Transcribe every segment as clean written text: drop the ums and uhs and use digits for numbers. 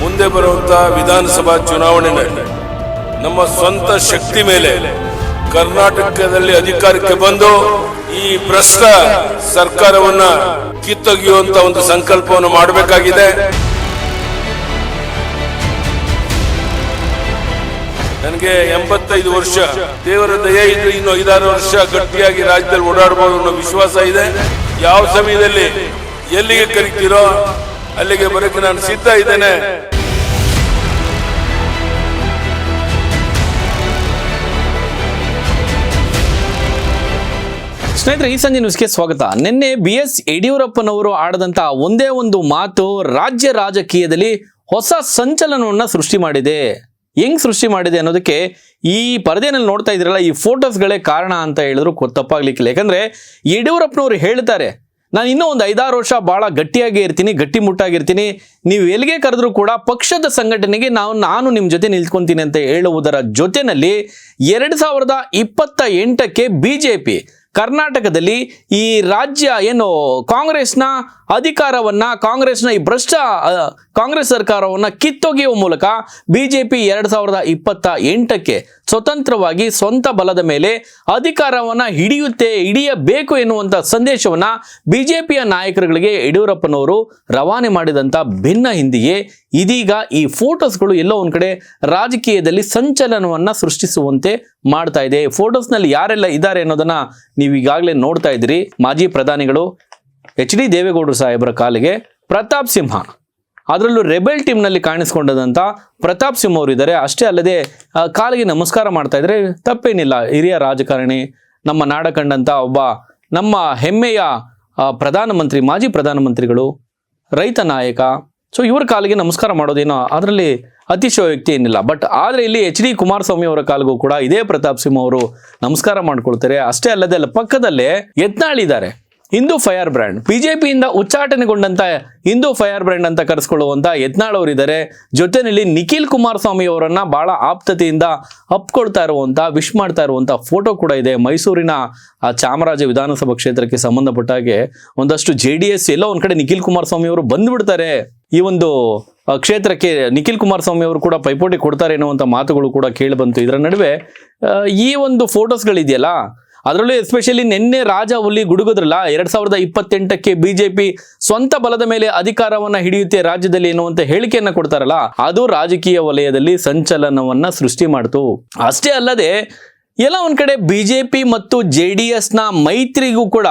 ಮುಂದೆ ಬರುವಂತಹ ವಿಧಾನಸಭಾ ಚುನಾವಣೆಯಲ್ಲಿ ನಮ್ಮ ಸ್ವಂತ ಶಕ್ತಿ ಮೇಲೆ ಕರ್ನಾಟಕದಲ್ಲಿ ಅಧಿಕಾರಕ್ಕೆ ಬಂದು ಈ ಭ್ರಷ್ಟ ಸರ್ಕಾರವನ್ನ ಕಿತ್ತೊಗೆಯುವಂತ ಒಂದು ಸಂಕಲ್ಪವನ್ನು ಮಾಡಬೇಕಾಗಿದೆ. ನನಗೆ 85 ವರ್ಷ, ದೇವರ ದಯೆ ಇದ್ರೆ ಇನ್ನು 5-6 ವರ್ಷ ಗಟ್ಟಿಯಾಗಿ ರಾಜ್ಯದಲ್ಲಿ ಓಡಾಡಬಹುದು ಅನ್ನೋ ವಿಶ್ವಾಸ ಇದೆ. ಯಾವ ಸಮಯದಲ್ಲಿ ಎಲ್ಲಿಗೆ ಕರೀತೀರೋ ಅಲ್ಲಿಗೆ ಬರೋಕೆ ನಾನು ಸಿದ್ಧ ಇದ್ದೇನೆ. ಸ್ನೇಹಿತರೆ, ಈ ಸಂಜೆ ನ್ಯೂಸ್ಗೆ ಸ್ವಾಗತ. ನಿನ್ನೆ BS ಯಡಿಯೂರಪ್ಪನವರು ಆಡದಂತ ಒಂದೇ ಒಂದು ಮಾತು ರಾಜ್ಯ ರಾಜಕೀಯದಲ್ಲಿ ಹೊಸ ಸಂಚಲನವನ್ನ ಸೃಷ್ಟಿ ಮಾಡಿದೆ. ಹೆಂಗ್ ಸೃಷ್ಟಿ ಮಾಡಿದೆ ಅನ್ನೋದಕ್ಕೆ ಈ ಪರದೆನಲ್ಲಿ ನೋಡ್ತಾ ಇದ್ರಲ್ಲ, ಈ ಫೋಟೋಸ್ಗಳೇ ಕಾರಣ ಅಂತ ಹೇಳಿದ್ರು ತಪ್ಪಾಗ್ಲಿಕ್ಕಿಲ್ಲ. ಯಾಕಂದ್ರೆ ಯಡಿಯೂರಪ್ಪನವರು ಹೇಳ್ತಾರೆ, ನಾನು ಇನ್ನೂ ಒಂದು 5-6 ವರ್ಷ ಬಹಳ ಗಟ್ಟಿಯಾಗಿ ಇರ್ತೀನಿ, ಗಟ್ಟಿಮುಟ್ಟಾಗಿರ್ತೀನಿ, ನೀವು ಎಲ್ಲಿಗೆ ಕರೆದ್ರೂ ಕೂಡ ಪಕ್ಷದ ಸಂಘಟನೆಗೆ ನಾನು ನಿಮ್ಮ ಜೊತೆ ನಿಲ್ತ್ಕೊಂತೀನಿ ಅಂತ ಹೇಳುವುದರ ಜೊತೆನಲ್ಲಿ 2028ಕ್ಕೆ ಬಿಜೆಪಿ ಕರ್ನಾಟಕದಲ್ಲಿ ಈ ರಾಜ್ಯ ಏನು ಕಾಂಗ್ರೆಸ್ನ ಅಧಿಕಾರವನ್ನ, ಕಾಂಗ್ರೆಸ್ನ ಈ ಭ್ರಷ್ಟ ಕಾಂಗ್ರೆಸ್ ಸರ್ಕಾರವನ್ನ ಕಿತ್ತೊಗೆಯುವ ಮೂಲಕ ಬಿಜೆಪಿ 2028ಕ್ಕೆ ಸ್ವತಂತ್ರವಾಗಿ ಸ್ವಂತ ಬಲದ ಮೇಲೆ ಅಧಿಕಾರವನ್ನ ಹಿಡಿಯಬೇಕು ಎನ್ನುವಂತ ಸಂದೇಶವನ್ನ ಬಿಜೆಪಿಯ ನಾಯಕರುಗಳಿಗೆ ಯಡಿಯೂರಪ್ಪನವರು ರವಾನೆ ಮಾಡಿದಂತ ಭಿನ್ನ ಹಿಂದಿಗೆ ಇದೀಗ ಈ ಫೋಟೋಸ್ಗಳು ಎಲ್ಲೋ ಒಂದ್ ಕಡೆ ರಾಜಕೀಯದಲ್ಲಿ ಸಂಚಲನವನ್ನ ಸೃಷ್ಟಿಸುವಂತೆ ಮಾಡ್ತಾ ಇದೆ. ಫೋಟೋಸ್ನಲ್ಲಿ ಯಾರೆಲ್ಲ ಇದ್ದಾರೆ ಅನ್ನೋದನ್ನ ನೀವು ಈಗಾಗಲೇ ನೋಡ್ತಾ ಇದ್ದೀರಿ. ಮಾಜಿ ಪ್ರಧಾನಿಗಳು HD ದೇವೇಗೌಡರು ಸಾಹೇಬರ ಕಾಲಿಗೆ ಪ್ರತಾಪ್ ಸಿಂಹ, ಅದರಲ್ಲೂ ರೆಬೆಲ್ ಟೀಮ್ನಲ್ಲಿ ಕಾಣಿಸ್ಕೊಂಡಂತ ಪ್ರತಾಪ್ ಸಿಂಹ ಅವರು ಇದ್ದಾರೆ. ಅಷ್ಟೇ ಅಲ್ಲದೆ ಕಾಲಿಗೆ ನಮಸ್ಕಾರ ಮಾಡ್ತಾ ಇದ್ರೆ ತಪ್ಪೇನಿಲ್ಲ. ಹಿರಿಯ ರಾಜಕಾರಣಿ, ನಮ್ಮ ನಾಡ ಕಂಡಂತ ಒಬ್ಬ ನಮ್ಮ ಹೆಮ್ಮೆಯ ಪ್ರಧಾನಮಂತ್ರಿ, ಮಾಜಿ ಪ್ರಧಾನಮಂತ್ರಿಗಳು, ರೈತ ನಾಯಕ. ಸೊ ಇವ್ರ ಕಾಲಿಗೆ ನಮಸ್ಕಾರ ಮಾಡೋದೇನೋ ಅದರಲ್ಲಿ ಅತಿಶಯೋಕ್ತಿ ಏನಿಲ್ಲ. ಬಟ್ ಆದರೆ ಇಲ್ಲಿ HD ಕುಮಾರಸ್ವಾಮಿ ಅವರ ಕಾಲಿಗೂ ಕೂಡ ಇದೇ ಪ್ರತಾಪ್ ಸಿಂಹ ಅವರು ನಮಸ್ಕಾರ ಮಾಡ್ಕೊಳ್ತಾರೆ. ಅಷ್ಟೇ ಅಲ್ಲದೆ ಅಲ್ಲ ಪಕ್ಕದಲ್ಲೇ ಯತ್ನಾಳ್ ಇದ್ದಾರೆ, ಹಿಂದೂ ಫೈರ್ ಬ್ರ್ಯಾಂಡ್, ಬಿಜೆಪಿಯಿಂದ ಉಚ್ಚಾಟನೆಗೊಂಡಂತ ಹಿಂದೂ ಫೈರ್ ಬ್ರ್ಯಾಂಡ್ ಅಂತ ಕರೆಸ್ಕೊಳ್ಳುವಂತ ಯತ್ನಾಳ್ ಅವರು ಇದ್ದಾರೆ. ಜೊತೆಯಲ್ಲಿ ನಿಖಿಲ್ ಕುಮಾರಸ್ವಾಮಿ ಅವರನ್ನ ಬಹಳ ಆಪ್ತತೆಯಿಂದ ಅಪ್ಕೊಳ್ತಾ ಇರುವಂತ, ವಿಶ್ ಮಾಡ್ತಾ ಇರುವಂತ ಫೋಟೋ ಕೂಡ ಇದೆ. ಮೈಸೂರಿನ ಚಾಮರಾಜ ವಿಧಾನಸಭಾ ಕ್ಷೇತ್ರಕ್ಕೆ ಸಂಬಂಧಪಟ್ಟ ಹಾಗೆ ಒಂದಷ್ಟು JDS ಎಲ್ಲೋ ಒಂದ್ ಕಡೆ ನಿಖಿಲ್ ಕುಮಾರಸ್ವಾಮಿ ಅವರು ಬಂದ್ಬಿಡ್ತಾರೆ ಈ ಒಂದು ಕ್ಷೇತ್ರಕ್ಕೆ. ನಿಖಿಲ್ ಕುಮಾರಸ್ವಾಮಿ ಅವರು ಕೂಡ ಪೈಪೋಟಿ ಕೊಡ್ತಾರೆ ಎನ್ನುವಂತ ಮಾತುಗಳು ಕೂಡ ಕೇಳಿ ಬಂತು. ಇದರ ನಡುವೆ ಈ ಒಂದು ಫೋಟೋಸ್ಗಳಿದೆಯಲ್ಲ, ಅದರಲ್ಲೂ ಎಸ್ಪೆಷಲಿ ನಿನ್ನೆ ರಾಜ ಹುಲಿ ಗುಡುಗುದ್ರಲ್ಲ, 2028ಕ್ಕೆ ಬಿಜೆಪಿ ಸ್ವಂತ ಬಲದ ಮೇಲೆ ಅಧಿಕಾರವನ್ನ ಹಿಡಿಯುತ್ತೆ ರಾಜ್ಯದಲ್ಲಿ ಎನ್ನುವಂತ ಹೇಳಿಕೆಯನ್ನ ಕೊಡ್ತಾರಲ್ಲ, ಅದು ರಾಜಕೀಯ ವಲಯದಲ್ಲಿ ಸಂಚಲನವನ್ನ ಸೃಷ್ಟಿ ಮಾಡ್ತು. ಅಷ್ಟೇ ಅಲ್ಲದೆ ಎಲ್ಲ ಒಂದ್ ಕಡೆ ಬಿಜೆಪಿ ಮತ್ತು JDS ನ ಮೈತ್ರಿಗೂ ಕೂಡ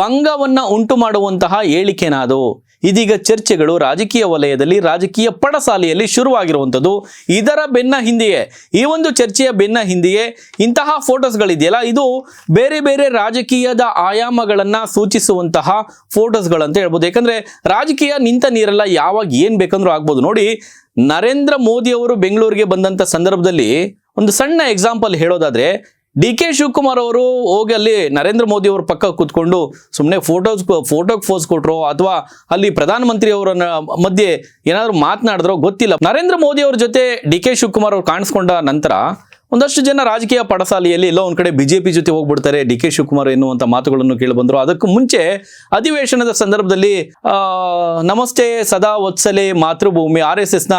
ಭಂಗವನ್ನ ಉಂಟು ಮಾಡುವಂತಹ ಹೇಳಿಕೆನಾದು. ಇದೀಗ ಚರ್ಚೆಗಳು ರಾಜಕೀಯ ವಲಯದಲ್ಲಿ, ರಾಜಕೀಯ ಪಡಸಾಲೆಯಲ್ಲಿ ಶುರುವಾಗಿರುವಂಥದ್ದು. ಇದರ ಬೆನ್ನ ಹಿಂದೆಯೇ, ಈ ಒಂದು ಚರ್ಚೆಯ ಬೆನ್ನ ಹಿಂದೆಯೇ ಇಂತಹ ಫೋಟೋಸ್ಗಳಿದೆಯಲ್ಲ, ಇದು ಬೇರೆ ಬೇರೆ ರಾಜಕೀಯದ ಆಯಾಮಗಳನ್ನ ಸೂಚಿಸುವಂತಹ ಫೋಟೋಸ್ಗಳಂತ ಹೇಳ್ಬೋದು. ಯಾಕಂದ್ರೆ ರಾಜಕೀಯ ನಿಂತ ನೀರಲ್ಲ, ಯಾವಾಗ ಏನ್ ಬೇಕಂದ್ರೂ ಆಗ್ಬೋದು. ನೋಡಿ, ನರೇಂದ್ರ ಮೋದಿ ಅವರು ಬೆಂಗಳೂರಿಗೆ ಬಂದಂತ ಸಂದರ್ಭದಲ್ಲಿ ಒಂದು ಸಣ್ಣ ಎಕ್ಸಾಂಪಲ್ ಹೇಳೋದಾದ್ರೆ, DK ಶಿವಕುಮಾರ್ ಅವರು ಹೋಗಿ ಅಲ್ಲಿ ನರೇಂದ್ರ ಮೋದಿ ಅವರ ಪಕ್ಕ ಕೂತ್ಕೊಂಡು ಸುಮ್ಮನೆ ಫೋಟೋಗೆ ಫೋಸ್ ಕೊಟ್ರು ಅಥವಾ ಅಲ್ಲಿ ಪ್ರಧಾನಮಂತ್ರಿ ಅವರ ಮಧ್ಯೆ ಏನಾದ್ರು ಮಾತನಾಡಿದ್ರೋ ಗೊತ್ತಿಲ್ಲ. ನರೇಂದ್ರ ಮೋದಿ ಅವರ ಜೊತೆ DK ಶಿವಕುಮಾರ್ ಅವರು ಕಾಣಿಸ್ಕೊಂಡ ನಂತರ ಒಂದಷ್ಟು ಜನ ರಾಜಕೀಯ ಪಡಸಾಲೆಯಲ್ಲಿ ಎಲ್ಲೋ ಒಂದ್ ಕಡೆ ಬಿಜೆಪಿ ಜೊತೆ ಹೋಗ್ಬಿಡ್ತಾರೆ DK ಶಿವಕುಮಾರ್ ಎನ್ನುವಂತ ಮಾತುಗಳನ್ನು ಕೇಳಿ ಬಂದ್ರು. ಅದಕ್ಕೂ ಮುಂಚೆ ಅಧಿವೇಶನದ ಸಂದರ್ಭದಲ್ಲಿ ನಮಸ್ತೆ ಸದಾ ವತ್ಸಲೆ ಮಾತೃಭೂಮಿ RSS ನ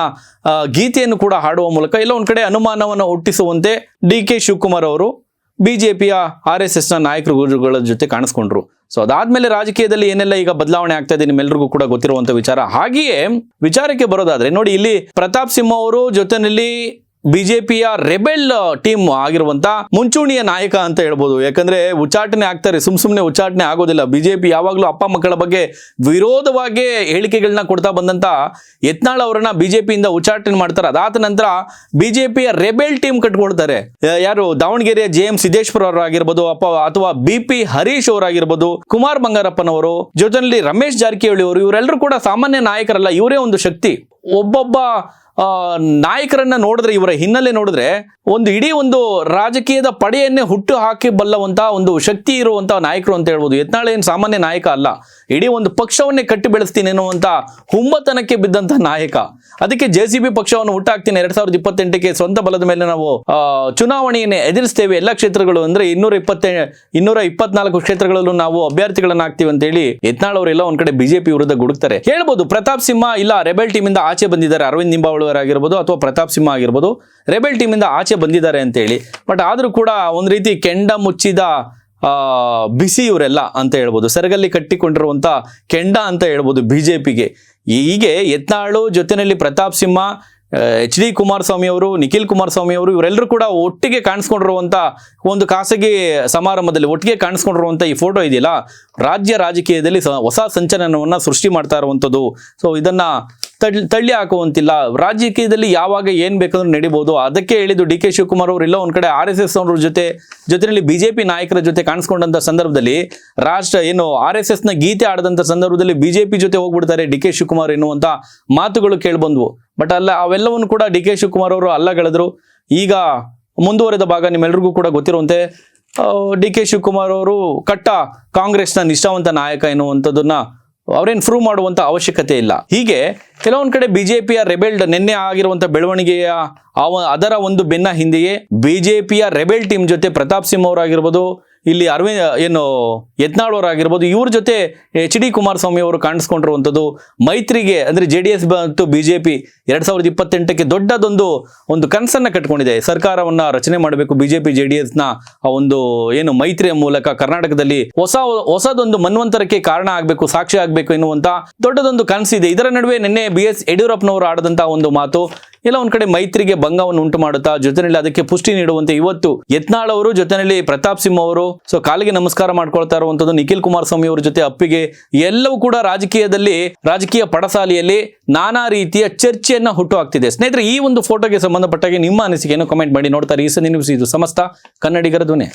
ಗೀತೆಯನ್ನು ಕೂಡ ಹಾಡುವ ಮೂಲಕ ಎಲ್ಲೋ ಒಂದ್ ಕಡೆ ಅನುಮಾನವನ್ನು ಹುಟ್ಟಿಸುವಂತೆ DK ಶಿವಕುಮಾರ್ ಅವರು ಬಿಜೆಪಿಯ RSS ನ ನಾಯಕರುಗಳ ಜೊತೆ ಕಾಣಿಸ್ಕೊಂಡ್ರು. ಸೊ ಅದಾದ್ಮೇಲೆ ರಾಜಕೀಯದಲ್ಲಿ ಏನೆಲ್ಲ ಈಗ ಬದಲಾವಣೆ ಆಗ್ತಾ ಇದೆ ನಿಮ್ಮೆಲ್ಲರಿಗೂ ಕೂಡ ಗೊತ್ತಿರುವಂತ ವಿಚಾರ. ಹಾಗೆಯೇ ವಿಚಾರಕ್ಕೆ ಬರೋದಾದ್ರೆ ನೋಡಿ, ಇಲ್ಲಿ ಪ್ರತಾಪ್ ಸಿಂಹ ಅವರು ಜೊತೆಯಲ್ಲಿ ಬಿಜೆಪಿಯ ರೆಬೆಲ್ ಟೀಮ್ ಆಗಿರುವಂತ ಮುಂಚೂಣಿಯ ನಾಯಕ ಅಂತ ಹೇಳ್ಬೋದು. ಯಾಕಂದ್ರೆ ಉಚ್ಚಾಟನೆ ಆಗ್ತಾರೆ, ಸುಮ್ನೆ ಉಚ್ಚಾಟನೆ ಆಗೋದಿಲ್ಲ. ಬಿಜೆಪಿ ಯಾವಾಗ್ಲೂ ಅಪ್ಪ ಮಕ್ಕಳ ಬಗ್ಗೆ ವಿರೋಧವಾಗಿ ಹೇಳಿಕೆಗಳನ್ನ ಕೊಡ್ತಾ ಬಂದಂತ ಯತ್ನಾಳ್ ಅವರನ್ನ ಬಿಜೆಪಿಯಿಂದ ಉಚ್ಚಾಟನೆ ಮಾಡ್ತಾರೆ. ಅದಾದ ನಂತರ ಬಿಜೆಪಿಯ ರೆಬೆಲ್ ಟೀಮ್ ಕಟ್ಕೊಳ್ತಾರೆ. ಯಾರು ದಾವಣಗೆರೆಯ JM ಸಿದ್ದೇಶ್ವರ ಅವರಾಗಿರ್ಬೋದು, ಅಥವಾ BP ಹರೀಶ್ ಅವರಾಗಿರ್ಬೋದು, ಕುಮಾರ್ ಬಂಗಾರಪ್ಪನವರು, ಜೊತೆಯಲ್ಲಿ ರಮೇಶ್ ಜಾರಕಿಹೊಳಿ ಅವರು, ಇವರೆಲ್ಲರೂ ಕೂಡ ಸಾಮಾನ್ಯ ನಾಯಕರಲ್ಲ, ಇವರೇ ಒಂದು ಶಕ್ತಿ. ಒಬ್ಬೊಬ್ಬ ನಾಯಕರನ್ನ ನೋಡಿದ್ರೆ, ಇವರ ಹಿನ್ನೆಲೆ ನೋಡಿದ್ರೆ ಒಂದು ಇಡೀ ಒಂದು ರಾಜಕೀಯದ ಪಡೆಯನ್ನೇ ಹುಟ್ಟು ಹಾಕಿ ಬಲ್ಲವಂತ ಒಂದು ಶಕ್ತಿ ಇರುವಂತ ನಾಯಕರು ಅಂತ ಹೇಳ್ಬೋದು. ಯತ್ನಾಳ್ ಏನು ಸಾಮಾನ್ಯ ನಾಯಕ ಅಲ್ಲ, ಇಡೀ ಒಂದು ಪಕ್ಷವನ್ನೇ ಕಟ್ಟಿ ಬೆಳೆಸ್ತೀನಿ ಅನ್ನುವಂತ ಹುಮ್ಮತನಕ್ಕೆ ಬಿದ್ದಂತ ನಾಯಕ. ಅದಕ್ಕೆ JCB ಪಕ್ಷವನ್ನು ಹುಟ್ಟಾಕ್ತೀನಿ 2028ಕ್ಕೆ ಸ್ವಂತ ಬಲದ ಮೇಲೆ ನಾವು ಚುನಾವಣೆಯನ್ನು ಎದುರಿಸ್ತೇವೆ ಎಲ್ಲ ಕ್ಷೇತ್ರಗಳು ಅಂದ್ರೆ 224 ಕ್ಷೇತ್ರಗಳಲ್ಲೂ ನಾವು ಅಭ್ಯರ್ಥಿಗಳನ್ನ ಹಾಕ್ತೀವಿ ಅಂತ ಹೇಳಿ ಯತ್ನಾಳ್ ಅವರೆಲ್ಲ ಒಂದ್ ಕಡೆ ಬಿಜೆಪಿ ವಿರುದ್ಧ ಗುಡುಕ್ತಾರೆ. ಹೇಳ್ಬೋದು ಪ್ರತಾಪ್ ಸಿಂಹ ಇಲ್ಲ ರೆಬೆಲ್ ಟೀಮ್ ಇಂದ ಆಚೆ ಬಂದಿದ್ದಾರೆ, ಅರವಿಂದ್ ನಿಂಬಾವಳಿ ಆಗಿರ್ಬೋದು ಅಥವಾ ಪ್ರತಾಪ್ ಸಿಂಹ ಆಗಿರ್ಬೋದು ರೆಬೆಲ್ ಟೀಮ್ ಇಂದ ಆಚೆ ಬಂದಿದ್ದಾರೆ ಅಂತ ಹೇಳಿ. ಬಟ್ ಆದ್ರೂ ಕೂಡ ಒಂದ್ ರೀತಿ ಕೆಂಡ ಮುಚ್ಚಿದ ಬಿಸಿ ಇವರೆಲ್ಲ ಅಂತ ಹೇಳ್ಬೋದು, ಸೆರಗಲ್ಲಿ ಕಟ್ಟಿಕೊಂಡಿರುವಂತ ಕೆಂಡ ಅಂತ ಹೇಳ್ಬೋದು ಬಿಜೆಪಿಗೆ. ಹೀಗೆ ಯತ್ನಾಳು ಜೊತೆಯಲ್ಲಿ ಪ್ರತಾಪ್ ಸಿಂಹ, HD ಕುಮಾರಸ್ವಾಮಿ ಅವರು, ನಿಖಿಲ್ ಕುಮಾರಸ್ವಾಮಿ ಅವರು ಇವರೆಲ್ಲರೂ ಕೂಡ ಒಟ್ಟಿಗೆ ಕಾಣಿಸ್ಕೊಂಡಿರುವಂತ ಒಂದು ಖಾಸಗಿ ಸಮಾರಂಭದಲ್ಲಿ ಒಟ್ಟಿಗೆ ಕಾಣಿಸ್ಕೊಂಡಿರುವಂತ ಈ ಫೋಟೋ ಇದೆಯಲ್ಲ, ರಾಜ್ಯ ರಾಜಕೀಯದಲ್ಲಿ ಹೊಸ ಸಂಚಲನವನ್ನ ಸೃಷ್ಟಿ ಮಾಡ್ತಾ ಇರುವಂಥದ್ದು. ಸೊ ಇದನ್ನ ತಳ್ಳಿ ಹಾಕುವಂತಿಲ್ಲ. ರಾಜಕೀಯದಲ್ಲಿ ಯಾವಾಗ ಏನ್ ಬೇಕಾದ್ರೂ ನಡಿಬಹುದು. ಅದಕ್ಕೆ ಹೇಳಿದ್ದು DK ಶಿವಕುಮಾರ್ ಅವರು ಇಲ್ಲ ಒಂದ್ ಕಡೆ RSS ಅವ್ರ ಜೊತೆಯಲ್ಲಿ BJP ನಾಯಕರ ಜೊತೆ ಕಾಣಿಸ್ಕೊಂಡಂತ ಸಂದರ್ಭದಲ್ಲಿ RSS ನ ಗೀತೆ ಆಡದಂತ ಸಂದರ್ಭದಲ್ಲಿ BJP ಜೊತೆ ಹೋಗ್ಬಿಡ್ತಾರೆ DK ಶಿವಕುಮಾರ್ ಎನ್ನುವಂತ ಮಾತುಗಳು ಕೇಳ್ಬಂದ್ವು. ಬಟ್ ಅವೆಲ್ಲವನ್ನು ಕೂಡ DK ಶಿವಕುಮಾರ್ ಅವರು ಅಲ್ಲಗಳೆದ್ರು. ಈಗ ಮುಂದುವರೆದ ಭಾಗ ನಿಮ್ಮೆಲ್ರಿಗೂ ಕೂಡ ಗೊತ್ತಿರುವಂತೆ DK ಶಿವಕುಮಾರ್ ಅವರು ಕಟ್ಟ ಕಾಂಗ್ರೆಸ್ನ ನಿಷ್ಠಾವಂತ ನಾಯಕ ಎನ್ನುವಂಥದ್ದನ್ನ ಅವರೇನು ಪ್ರೂವ್ ಮಾಡುವಂತ ಅವಶ್ಯಕತೆ ಇಲ್ಲ. ಹೀಗೆ ಕೆಲವೊಂದ್ ಕಡೆ ಬಿಜೆಪಿಯ ರೆಬೆಲ್ ನಿನ್ನೆ ಆಗಿರುವಂತ ಬೆಳವಣಿಗೆಯ ಅದರ ಒಂದು ಬೆನ್ನ ಹಿಂದೆಯೇ ಬಿಜೆಪಿಯ ರೆಬೆಲ್ ಟೀಮ್ ಜೊತೆ ಪ್ರತಾಪ್ ಸಿಂಹ ಅವರಾಗಿರ್ಬೋದು, ಇಲ್ಲಿ ಯತ್ನಾಳ್ ಅವರಾಗಿರ್ಬೋದು, ಇವ್ರ ಜೊತೆ HD ಕುಮಾರಸ್ವಾಮಿ ಅವರು ಕಾಣಿಸ್ಕೊಂಡಿರುವಂಥದ್ದು ಮೈತ್ರಿಗೆ ಅಂದ್ರೆ JDS ಮತ್ತು ಬಿಜೆಪಿ 2028ಕ್ಕೆ ದೊಡ್ಡದೊಂದು ಕನಸನ್ನ ಕಟ್ಕೊಂಡಿದೆ. ಸರ್ಕಾರವನ್ನ ರಚನೆ ಮಾಡಬೇಕು, BJP JDS ನ ಒಂದು ಮೈತ್ರಿಯ ಮೂಲಕ ಕರ್ನಾಟಕದಲ್ಲಿ ಹೊಸದೊಂದು ಮನ್ವಂತರಕ್ಕೆ ಕಾರಣ ಆಗ್ಬೇಕು, ಸಾಕ್ಷಿ ಆಗ್ಬೇಕು ಎನ್ನುವಂತ ದೊಡ್ಡದೊಂದು ಕನಸಿದೆ. ಇದರ ನಡುವೆ ನಿನ್ನೆ BS ಯಡಿಯೂರಪ್ಪನವರು ಆಡದಂತ ಒಂದು ಮಾತು ಎಲ್ಲ ಒಂದ್ ಕಡೆ ಮೈತ್ರಿಗೆ ಭಂಗವನ್ನು ಉಂಟು ಮಾಡುತ್ತಾ ಜೊತೆಯಲ್ಲಿ ಅದಕ್ಕೆ ಪುಷ್ಟಿ ನೀಡುವಂತೆ ಇವತ್ತು ಯತ್ನಾಳ್ ಅವರು ಜೊತೆಯಲ್ಲಿ ಪ್ರತಾಪ್ ಸಿಂಹ ಅವರು ಕಾಲಿಗೆ ನಮಸ್ಕಾರ ಮಾಡ್ಕೊಳ್ತಾ ಇರುವಂತದ್ದು, ನಿಖಿಲ್ ಕುಮಾರಸ್ವಾಮಿ ಅವರ ಜೊತೆ ಅಪ್ಪಿಗೆ ಎಲ್ಲವೂ ಕೂಡ ರಾಜಕೀಯ ಪಡಸಾಲಿಯಲ್ಲಿ ನಾನಾ ರೀತಿಯ ಚರ್ಚೆಯನ್ನ ಹುಟ್ಟು ಹಾಕ್ತಿದೆ. ಸ್ನೇಹಿತರೆ, ಈ ಒಂದು ಫೋಟೋಗೆ ಸಂಬಂಧಪಟ್ಟಾಗೆ ನಿಮ್ಮ ಅನಿಸಿಕೆಯನ್ನು ಕಮೆಂಟ್ ಮಾಡಿ. ನೋಡ್ತಾರೆ ಈ ನ್ಯೂಸ್, ಇದು ಸಮಸ್ತ ಕನ್ನಡಿಗರ ಧ್ವನಿ.